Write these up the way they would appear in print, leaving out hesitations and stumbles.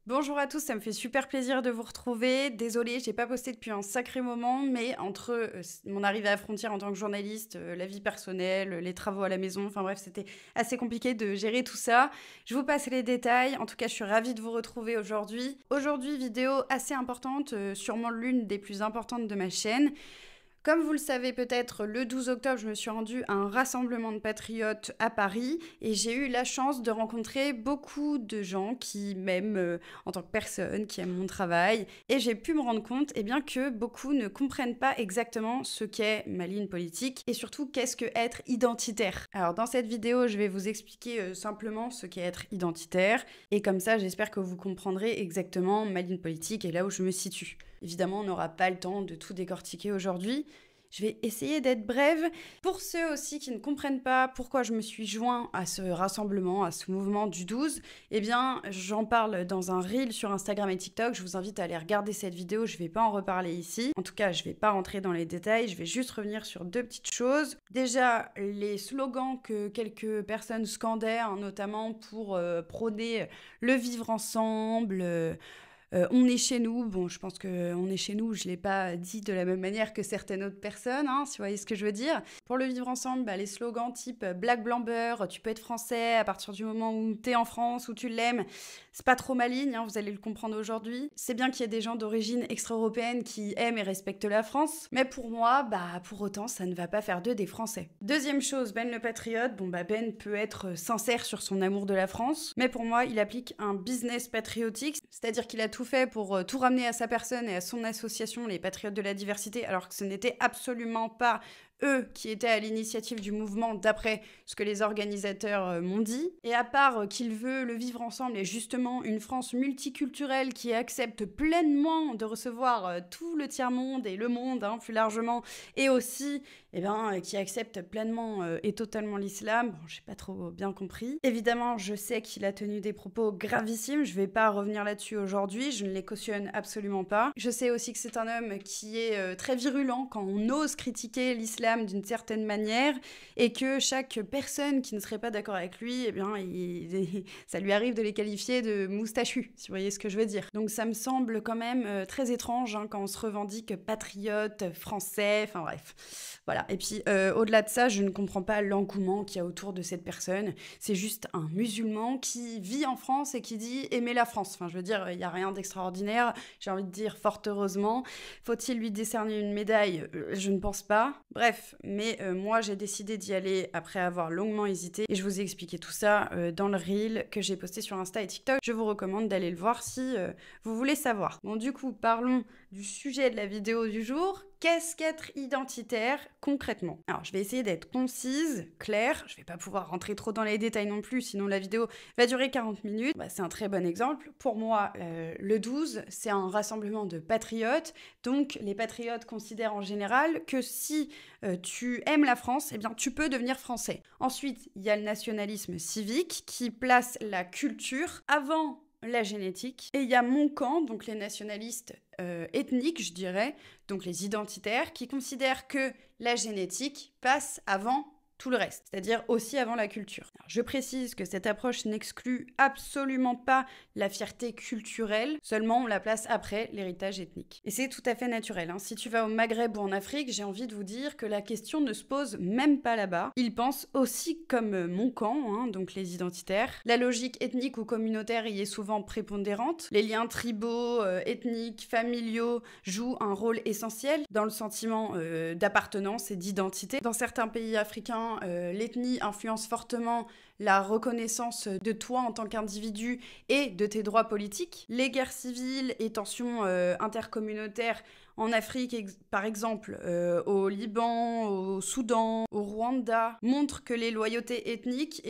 Bonjour à tous, ça me fait super plaisir de vous retrouver. Désolée, j'ai pas posté depuis un sacré moment, mais entre mon arrivée à Frontières en tant que journaliste, la vie personnelle, les travaux à la maison, enfin bref, c'était assez compliqué de gérer tout ça. Je vous passe les détails. En tout cas, je suis ravie de vous retrouver aujourd'hui. Aujourd'hui, vidéo assez importante, sûrement l'une des plus importantes de ma chaîne. Comme vous le savez peut-être, le 12 octobre, je me suis rendue à un rassemblement de patriotes à Paris et j'ai eu la chance de rencontrer beaucoup de gens qui m'aiment en tant que personne, qui aiment mon travail. Et j'ai pu me rendre compte bien, que beaucoup ne comprennent pas exactement ce qu'est ma ligne politique et surtout qu'est-ce que être identitaire. Alors dans cette vidéo, je vais vous expliquer simplement ce qu'est être identitaire et comme ça, j'espère que vous comprendrez exactement ma ligne politique et là où je me situe. Évidemment, on n'aura pas le temps de tout décortiquer aujourd'hui. Je vais essayer d'être brève. Pour ceux aussi qui ne comprennent pas pourquoi je me suis joint à ce rassemblement, à ce mouvement du 12, j'en parle dans un reel sur Instagram et TikTok. Je vous invite à aller regarder cette vidéo, je ne vais pas en reparler ici. En tout cas, je ne vais pas rentrer dans les détails, je vais juste revenir sur deux petites choses. Déjà, les slogans que quelques personnes scandaient, notamment pour prôner le vivre ensemble, on est chez nous. Bon, je pense que on est chez nous, je ne l'ai pas dit de la même manière que certaines autres personnes, si vous voyez ce que je veux dire. Pour le vivre ensemble, les slogans type Black Blamber, tu peux être français à partir du moment où tu es en France, où tu l'aimes, c'est pas trop ma ligne, vous allez le comprendre aujourd'hui. C'est bien qu'il y ait des gens d'origine extra-européenne qui aiment et respectent la France, mais pour moi, pour autant, ça ne va pas faire d'eux des Français. Deuxième chose, Ben le patriote, Ben peut être sincère sur son amour de la France, mais pour moi, il applique un business patriotique, c'est-à-dire qu'il a tout fait pour tout ramener à sa personne et à son association, les Patriotes de la Diversité, alors que ce n'était absolument pas eux qui étaient à l'initiative du mouvement d'après ce que les organisateurs m'ont dit. Et à part qu'il veut le vivre ensemble et justement une France multiculturelle qui accepte pleinement de recevoir tout le tiers-monde et le monde plus largement, et aussi qui accepte pleinement et totalement l'islam, j'ai pas trop bien compris. Évidemment, je sais qu'il a tenu des propos gravissimes, je vais pas revenir là-dessus aujourd'hui, je ne les cautionne absolument pas. Je sais aussi que c'est un homme qui est très virulent quand on ose critiquer l'islam d'une certaine manière et que chaque personne qui ne serait pas d'accord avec lui, ça lui arrive de les qualifier de moustachus, si vous voyez ce que je veux dire. Donc ça me semble quand même très étrange quand on se revendique patriote, français, enfin bref. Voilà. Et puis au-delà de ça, je ne comprends pas l'engouement qu'il y a autour de cette personne. C'est juste un musulman qui vit en France et qui dit aimer la France. Enfin, je veux dire, il n'y a rien d'extraordinaire. J'ai envie de dire fort heureusement. Faut-il lui décerner une médaille ? Je ne pense pas. Bref, mais moi j'ai décidé d'y aller après avoir longuement hésité et je vous ai expliqué tout ça dans le reel que j'ai posté sur Insta et TikTok. Je vous recommande d'aller le voir si vous voulez savoir. Bon, du coup, parlons du sujet de la vidéo du jour. Qu'est-ce qu'être identitaire concrètement ? Alors, je vais essayer d'être concise, claire. Je vais pas pouvoir rentrer trop dans les détails non plus, sinon la vidéo va durer 40 minutes. C'est un très bon exemple. Pour moi, le 12, c'est un rassemblement de patriotes. Donc, les patriotes considèrent en général que si tu aimes la France, tu peux devenir français. Ensuite, il y a le nationalisme civique qui place la culture avant la génétique. Et il y a mon camp, donc les nationalistes ethniques, je dirais, donc les identitaires, qui considèrent que la génétique passe avant tout le reste, c'est-à-dire aussi avant la culture. Alors, je précise que cette approche n'exclut absolument pas la fierté culturelle, seulement on la place après l'héritage ethnique. Et c'est tout à fait naturel. Si tu vas au Maghreb ou en Afrique, j'ai envie de vous dire que la question ne se pose même pas là-bas. Ils pensent aussi comme mon camp, donc les identitaires. La logique ethnique ou communautaire y est souvent prépondérante. Les liens tribaux, ethniques, familiaux jouent un rôle essentiel dans le sentiment d'appartenance et d'identité. Dans certains pays africains, l'ethnie influence fortement la reconnaissance de toi en tant qu'individu et de tes droits politiques. Les guerres civiles et tensions intercommunautaires en Afrique, par exemple, au Liban, au Soudan, au Rwanda, montrent que les loyautés ethniques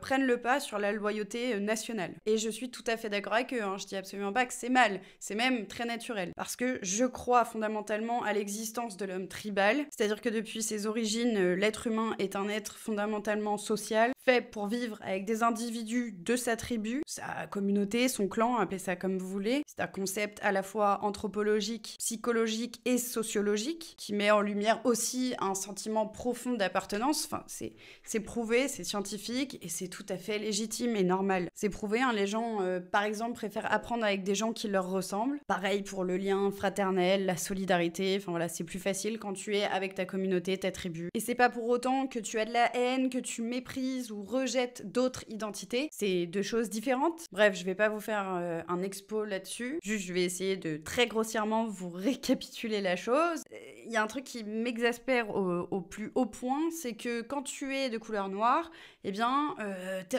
prennent le pas sur la loyauté nationale. Et je suis tout à fait d'accord avec eux, je dis absolument pas que c'est mal, c'est même très naturel. Parce que je crois fondamentalement à l'existence de l'homme tribal, c'est-à-dire que depuis ses origines, l'être humain est un être fondamentalement social, fait pour pour vivre avec des individus de sa tribu, sa communauté, son clan, appelez ça comme vous voulez. C'est un concept à la fois anthropologique, psychologique et sociologique qui met en lumière aussi un sentiment profond d'appartenance. Enfin, c'est prouvé, c'est scientifique et c'est tout à fait légitime et normal. C'est prouvé, hein, les gens, par exemple, préfèrent apprendre avec des gens qui leur ressemblent. Pareil pour le lien fraternel, la solidarité, enfin voilà, c'est plus facile quand tu es avec ta communauté, ta tribu. Et c'est pas pour autant que tu as de la haine, que tu méprises ou rejettes d'autres identités. C'est deux choses différentes. Bref, je vais pas vous faire un expo là-dessus. Juste, je vais essayer de très grossièrement vous récapituler la chose. Il y a un truc qui m'exaspère au plus haut point, c'est que quand tu es de couleur noire, eh bien,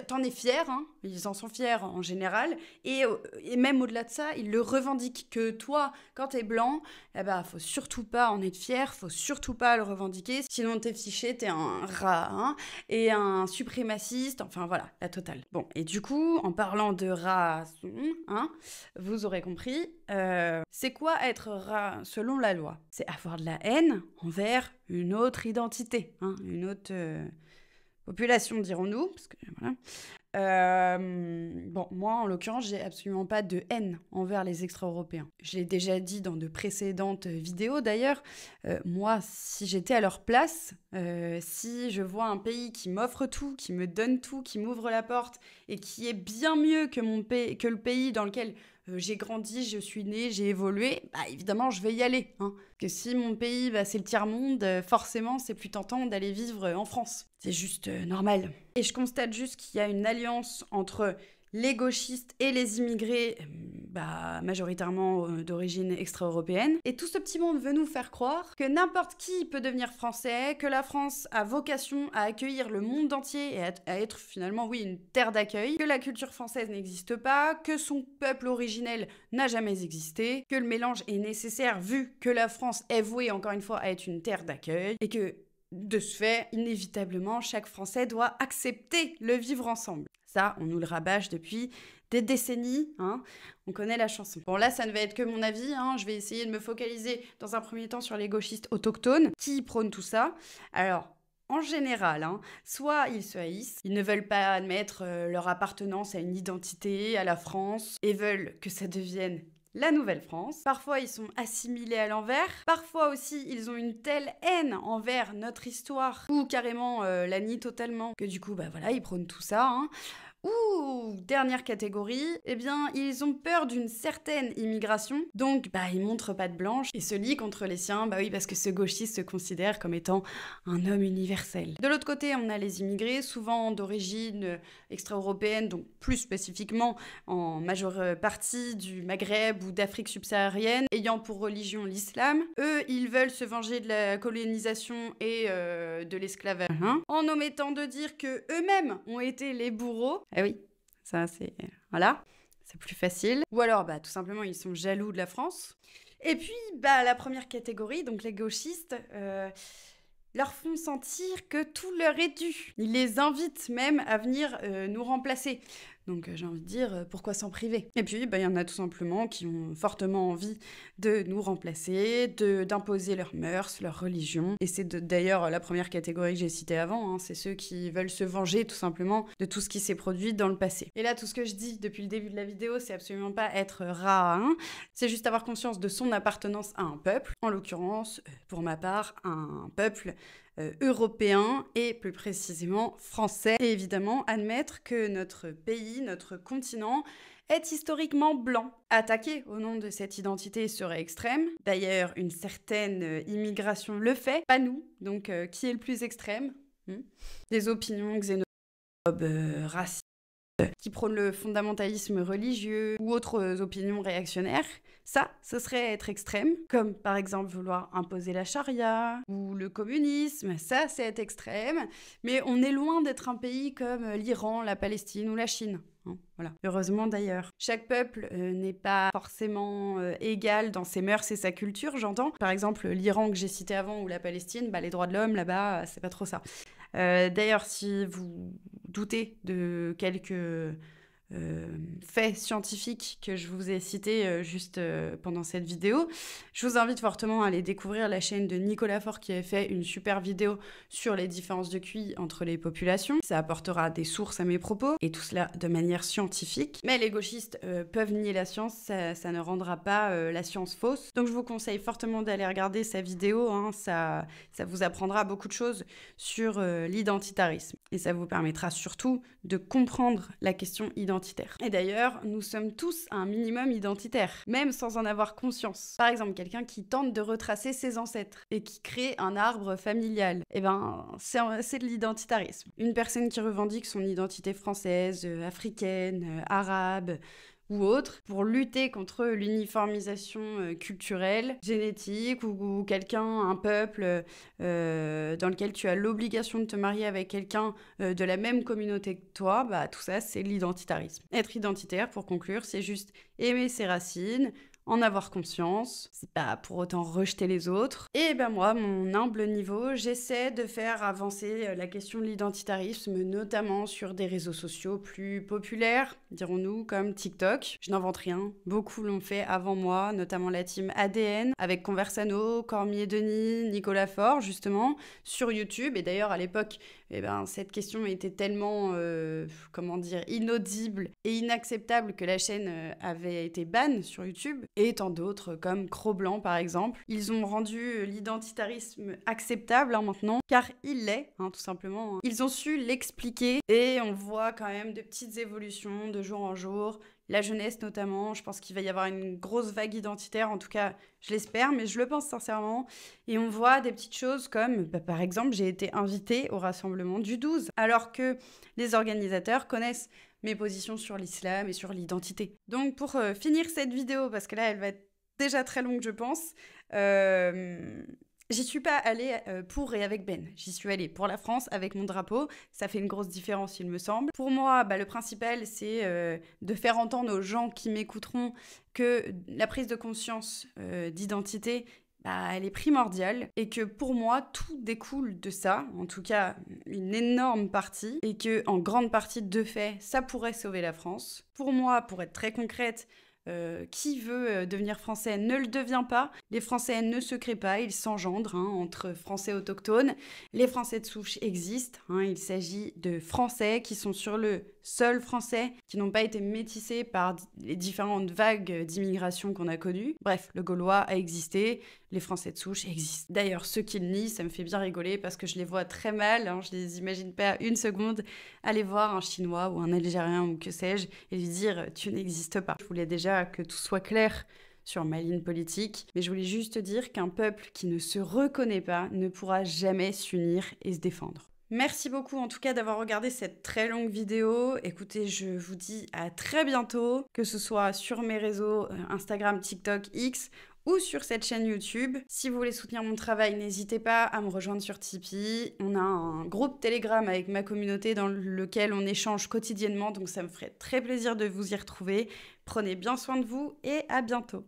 t'en es fier, hein, ils en sont fiers en général, et même au-delà de ça, ils le revendiquent que toi, quand t'es blanc, eh ben, faut surtout pas en être fier, faut surtout pas le revendiquer, sinon t'es fiché, t'es un rat, hein, et un suprémaciste, enfin voilà, la totale. Bon, et du coup, en parlant de race, hein, vous aurez compris, c'est quoi être rat selon la loi? C'est avoir de la haine envers une autre identité, hein, une autre population, dirons-nous, parce que voilà. Bon, moi, en l'occurrence, j'ai absolument pas de haine envers les extra-européens. Je l'ai déjà dit dans de précédentes vidéos, d'ailleurs. Moi, si j'étais à leur place, si je vois un pays qui m'offre tout, qui me donne tout, qui m'ouvre la porte, et qui est bien mieux que le pays dans lequel j'ai grandi, je suis née, j'ai évolué, bah évidemment, je vais y aller. Hein. Que si mon pays, bah, c'est le tiers-monde, forcément, c'est plus tentant d'aller vivre en France. C'est juste normal. Et je constate juste qu'il y a une alliance entre les gauchistes et les immigrés, bah, majoritairement d'origine extra-européenne. Et tout ce petit monde veut nous faire croire que n'importe qui peut devenir français, que la France a vocation à accueillir le monde entier et à être finalement, oui, une terre d'accueil, que la culture française n'existe pas, que son peuple originel n'a jamais existé, que le mélange est nécessaire vu que la France est vouée, encore une fois, à être une terre d'accueil, et que, de ce fait, inévitablement, chaque Français doit accepter le vivre ensemble. Ça, on nous le rabâche depuis des décennies, hein. On connaît la chanson. Bon, là, ça ne va être que mon avis, hein. Je vais essayer de me focaliser dans un premier temps sur les gauchistes autochtones qui prônent tout ça. Alors, en général, hein, soit ils se haïssent, ils ne veulent pas admettre leur appartenance à une identité, à la France, et veulent que ça devienne la Nouvelle-France. Parfois, ils sont assimilés à l'envers. Parfois aussi, ils ont une telle haine envers notre histoire, ou carrément la nient totalement, que du coup, bah voilà, ils prônent tout ça, hein. Ou, dernière catégorie, eh bien, ils ont peur d'une certaine immigration, donc bah, ils montrent patte blanche et se lient contre les siens, bah oui, parce que ce gauchiste se considère comme étant un homme universel. De l'autre côté, on a les immigrés, souvent d'origine extra-européenne, donc plus spécifiquement en majeure partie du Maghreb ou d'Afrique subsaharienne, ayant pour religion l'islam. Eux, ils veulent se venger de la colonisation et de l'esclavage, hein, en omettant de dire que eux-mêmes ont été les bourreaux. Ah oui, ça c'est... Voilà, c'est plus facile. Ou alors, bah, tout simplement, ils sont jaloux de la France. Et puis, bah, la première catégorie, donc les gauchistes, leur font sentir que tout leur est dû. Ils les invitent même à venir nous remplacer. Donc j'ai envie de dire, pourquoi s'en priver? Et puis, bah, y en a tout simplement qui ont fortement envie de nous remplacer, d'imposer leurs mœurs, leur religion. Et c'est d'ailleurs la première catégorie que j'ai citée avant, hein, c'est ceux qui veulent se venger tout simplement de tout ce qui s'est produit dans le passé. Et là, tout ce que je dis depuis le début de la vidéo, c'est absolument pas être rat, hein, c'est juste avoir conscience de son appartenance à un peuple, en l'occurrence, pour ma part, un peuple européen et plus précisément français. Et évidemment, admettre que notre pays, notre continent, est historiquement blanc. Attaquer au nom de cette identité serait extrême. D'ailleurs, une certaine immigration le fait, pas nous. Donc, qui est le plus extrême? Des opinions xénophobes, racistes, qui prônent le fondamentalisme religieux ou autres opinions réactionnaires. Ça, ce serait être extrême, comme par exemple vouloir imposer la charia ou le communisme, ça c'est être extrême, mais on est loin d'être un pays comme l'Iran, la Palestine ou la Chine. Hein, voilà. Heureusement d'ailleurs. Chaque peuple n'est pas forcément égal dans ses mœurs et sa culture, j'entends. Par exemple, l'Iran que j'ai cité avant ou la Palestine, bah, les droits de l'homme là-bas, c'est pas trop ça. D'ailleurs, si vous doutez de quelques faits scientifiques que je vous ai cités juste pendant cette vidéo. Je vous invite fortement à aller découvrir la chaîne de Nicolas Faure qui a fait une super vidéo sur les différences de QI entre les populations. Ça apportera des sources à mes propos, et tout cela de manière scientifique. Mais les gauchistes peuvent nier la science, ça ne rendra pas la science fausse. Donc je vous conseille fortement d'aller regarder sa vidéo, hein, ça vous apprendra beaucoup de choses sur l'identitarisme. Et ça vous permettra surtout de comprendre la question identitaire. Et d'ailleurs, nous sommes tous un minimum identitaires, même sans en avoir conscience. Par exemple, quelqu'un qui tente de retracer ses ancêtres et qui crée un arbre familial, eh ben, c'est de l'identitarisme. Une personne qui revendique son identité française, africaine, arabe, ou autre, pour lutter contre l'uniformisation culturelle, génétique, ou quelqu'un, un peuple dans lequel tu as l'obligation de te marier avec quelqu'un de la même communauté que toi, bah tout ça c'est l'identitarisme. Être identitaire, pour conclure, c'est juste aimer ses racines, en avoir conscience, c'est pas pour autant rejeter les autres. Et ben moi, mon humble niveau, j'essaie de faire avancer la question de l'identitarisme, notamment sur des réseaux sociaux plus populaires, dirons-nous, comme TikTok. Je n'invente rien, beaucoup l'ont fait avant moi, notamment la team ADN, avec Conversano, Cormier-Denis, Nicolas Faure, justement, sur YouTube. Et d'ailleurs, à l'époque, eh ben, cette question était tellement, inaudible et inacceptable que la chaîne avait été ban sur YouTube. Et tant d'autres, comme Cro-Blanc par exemple. Ils ont rendu l'identitarisme acceptable maintenant, car il l'est, tout simplement. Ils ont su l'expliquer et on voit quand même de petites évolutions de jour en jour. La jeunesse notamment, je pense qu'il va y avoir une grosse vague identitaire, en tout cas je l'espère, mais je le pense sincèrement. Et on voit des petites choses comme, par exemple, j'ai été invitée au rassemblement du 12, alors que les organisateurs connaissent mes positions sur l'islam et sur l'identité. Donc pour finir cette vidéo, parce que là elle va être déjà très longue je pense, j'y suis pas allée pour et avec Ben. J'y suis allée pour la France avec mon drapeau. Ça fait une grosse différence, il me semble. Pour moi, le principal, c'est de faire entendre aux gens qui m'écouteront que la prise de conscience d'identité, elle est primordiale et que pour moi, tout découle de ça, en tout cas une énorme partie, et que en grande partie, de fait, ça pourrait sauver la France. Pour moi, pour être très concrète, qui veut devenir français ne le devient pas. Les Français ne se créent pas, ils s'engendrent entre Français autochtones. Les Français de souche existent. Il s'agit de Français qui sont sur le sol français, qui n'ont pas été métissés par les différentes vagues d'immigration qu'on a connues. Bref, le Gaulois a existé, les Français de souche existent. D'ailleurs, ceux qui le nient, ça me fait bien rigoler parce que je les vois très mal, je les imagine pas une seconde aller voir un Chinois ou un Algérien ou que sais-je et lui dire « tu n'existes pas ». Je voulais déjà que tout soit clair sur ma ligne politique, mais je voulais juste dire qu'un peuple qui ne se reconnaît pas ne pourra jamais s'unir et se défendre. Merci beaucoup en tout cas d'avoir regardé cette très longue vidéo. Écoutez, je vous dis à très bientôt, que ce soit sur mes réseaux Instagram, TikTok, X ou sur cette chaîne YouTube. Si vous voulez soutenir mon travail, n'hésitez pas à me rejoindre sur Tipeee. On a un groupe Telegram avec ma communauté dans lequel on échange quotidiennement, donc ça me ferait très plaisir de vous y retrouver. Prenez bien soin de vous et à bientôt.